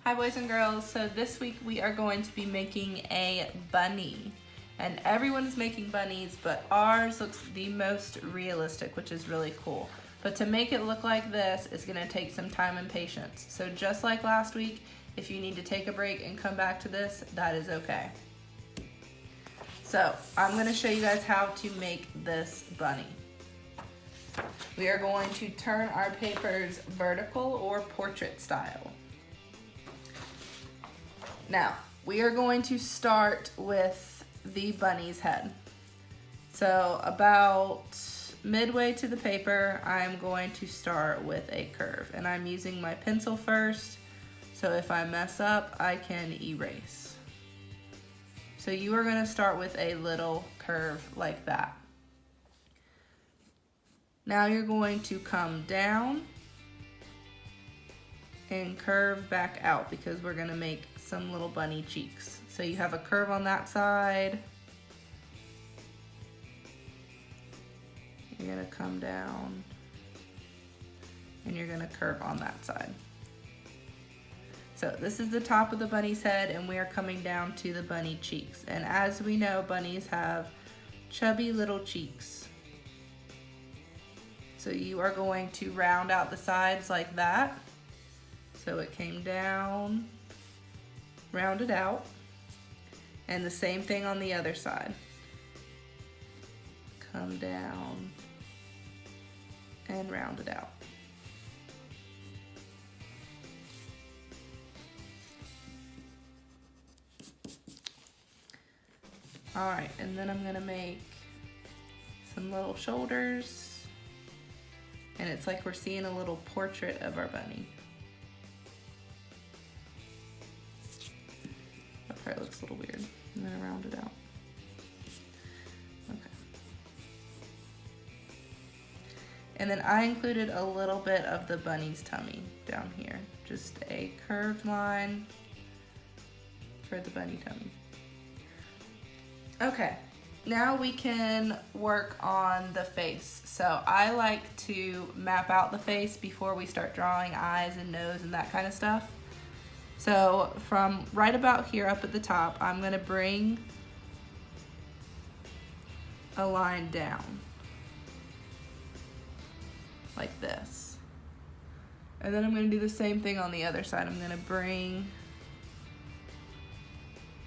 Hi boys and girls, so this week we are going to be making a bunny. And everyone's making bunnies, but ours looks the most realistic, which is really cool. But to make it look like this is gonna take some time and patience. So just like last week, if you need to take a break and come back to this, that is okay. So I'm gonna show you guys how to make this bunny. We are going to turn our papers vertical or portrait style. Now, we are going to start with the bunny's head. So about midway to the paper, I'm going to start with a curve, and I'm using my pencil first, so if I mess up, I can erase. So you are gonna start with a little curve like that. Now you're going to come down and curve back out because we're gonna make some little bunny cheeks. So you have a curve on that side. You're gonna come down and you're gonna curve on that side. So this is the top of the bunny's head and we are coming down to the bunny cheeks. And as we know, bunnies have chubby little cheeks. So you are going to round out the sides like that. So it came down, rounded out, and the same thing on the other side. Come down and round it out. All right, and then I'm gonna make some little shoulders, and it's like we're seeing a little portrait of our bunny. That part looks a little weird. I'm gonna round it out. Okay. And then I included a little bit of the bunny's tummy down here. Just a curved line for the bunny tummy. Okay, now we can work on the face. So I like to map out the face before we start drawing eyes and nose and that kind of stuff. So from right about here up at the top, I'm gonna bring a line down like this. And then I'm gonna do the same thing on the other side. I'm gonna bring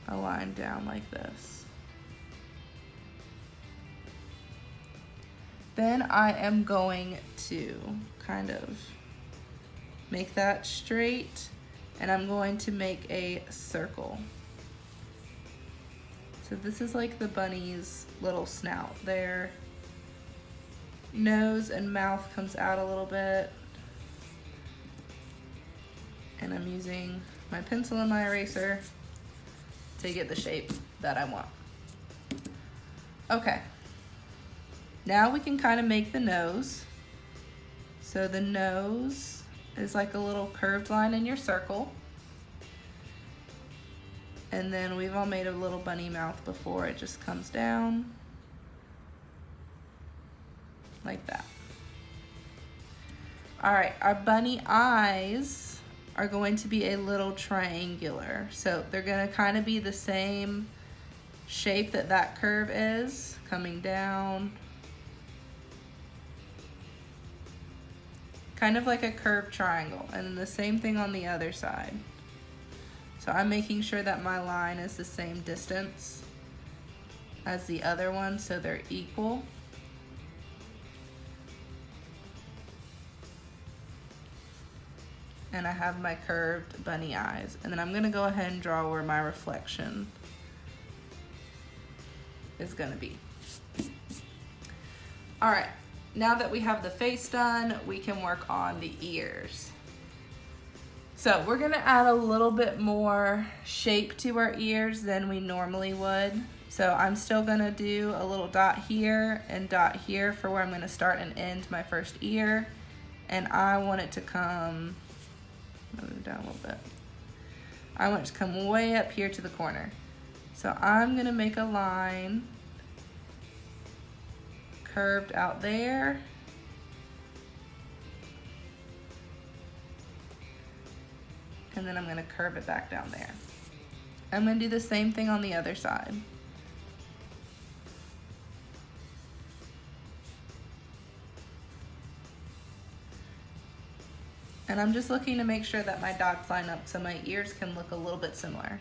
a line down like this. Then I am going to kind of make that straight, and I'm going to make a circle. So this is like the bunny's little snout. Their nose and mouth comes out a little bit. And I'm using my pencil and my eraser to get the shape that I want. Okay. Now we can kind of make the nose. So the nose is like a little curved line in your circle. And then we've all made a little bunny mouth before. It just comes down like that. All right, our bunny eyes are going to be a little triangular. So they're gonna kind of be the same shape that that curve is, coming down. Kind of like a curved triangle, and then the same thing on the other side. So I'm making sure that my line is the same distance as the other one so they're equal. And I have my curved bunny eyes. And then I'm gonna go ahead and draw where my reflection is gonna be. All right. Now that we have the face done, we can work on the ears. So we're gonna add a little bit more shape to our ears than we normally would. So I'm still gonna do a little dot here and dot here for where I'm gonna start and end my first ear. And I want it to come, move down a little bit. I want it to come way up here to the corner. So I'm gonna make a line curved out there and and then I'm gonna curve it back down there. I'm gonna do the same thing on the other side. And I'm just looking to make sure that my dots line up so my ears can look a little bit similar.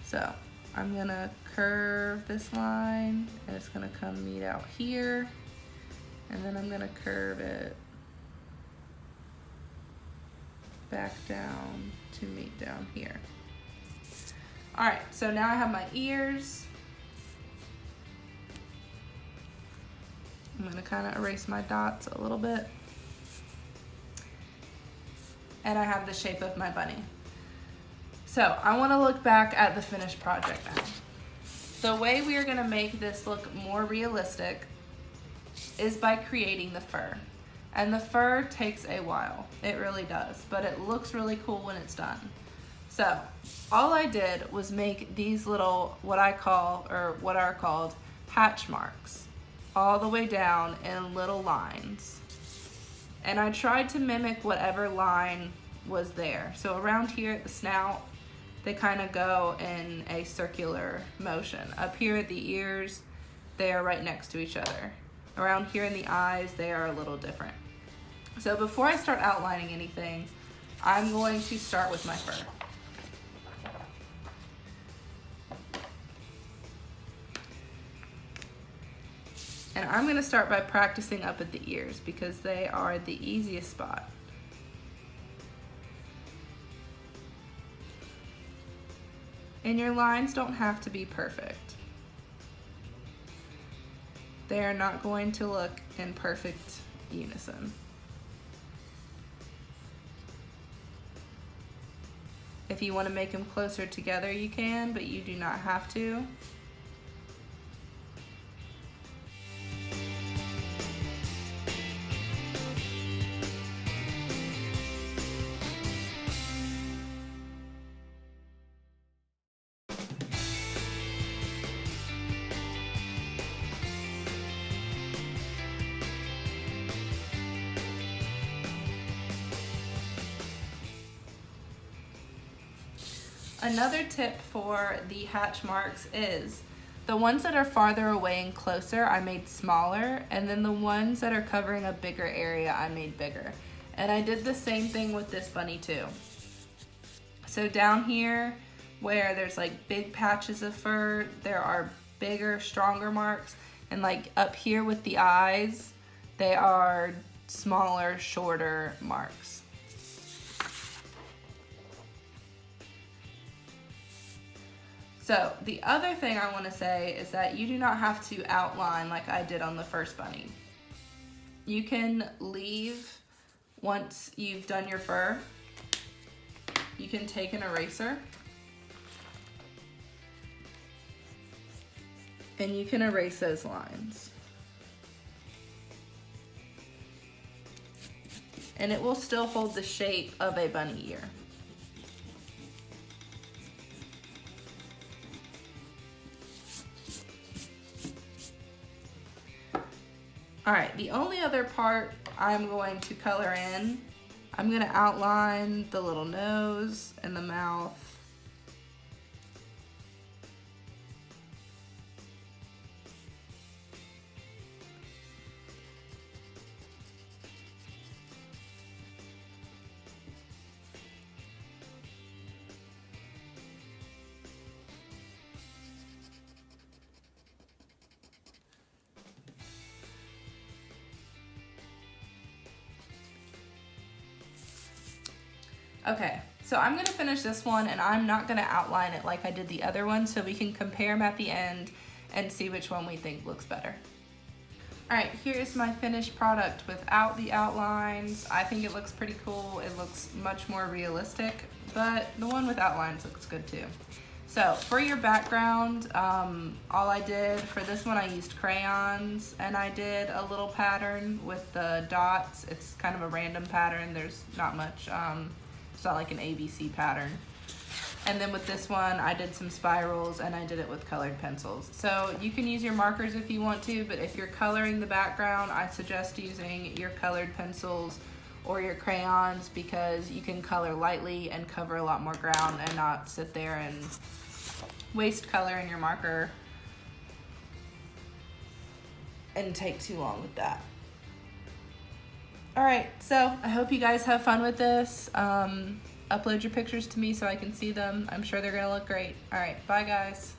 So I'm gonna curve this line, and it's gonna come meet out here, and then I'm gonna curve it back down to meet down here. All right, so now I have my ears. I'm gonna kind of erase my dots a little bit. And I have the shape of my bunny. So I wanna look back at the finished project now. The way we are gonna make this look more realistic is by creating the fur. And the fur takes a while, it really does, but it looks really cool when it's done. So all I did was make these little, what are called hatch marks, all the way down in little lines. And I tried to mimic whatever line was there. So around here at the snout, they kind of go in a circular motion. Up here at the ears, they are right next to each other. Around here in the eyes, they are a little different. So before I start outlining anything, I'm going to start with my fur. And I'm gonna start by practicing up at the ears because they are the easiest spot. And your lines don't have to be perfect. They are not going to look in perfect unison. If you want to make them closer together, you can, but you do not have to. Another tip for the hatch marks is the ones that are farther away and closer I made smaller, and then the ones that are covering a bigger area I made bigger. And I did the same thing with this bunny too. So down here where there's like big patches of fur, there are bigger, stronger marks, and like up here with the eyes, they are smaller, shorter marks. So the other thing I want to say is that you do not have to outline like I did on the first bunny. You can leave, once you've done your fur, you can take an eraser and you can erase those lines. And it will still hold the shape of a bunny ear. All right, the only other part I'm going to color in, I'm gonna outline the little nose and the mouth. Okay, so I'm gonna finish this one and I'm not gonna outline it like I did the other one so we can compare them at the end and see which one we think looks better. All right, here's my finished product without the outlines. I think it looks pretty cool. It looks much more realistic, but the one with outlines looks good too. So for your background, all I did for this one, I used crayons and I did a little pattern with the dots. It's kind of a random pattern. There's not much, it's not like an ABC pattern. And then with this one, I did some spirals and I did it with colored pencils. So you can use your markers if you want to, but if you're coloring the background, I suggest using your colored pencils or your crayons, because you can color lightly and cover a lot more ground and not sit there and waste color in your marker and take too long with that. All right, so I hope you guys have fun with this. Upload your pictures to me so I can see them. I'm sure they're gonna look great. All right, bye guys.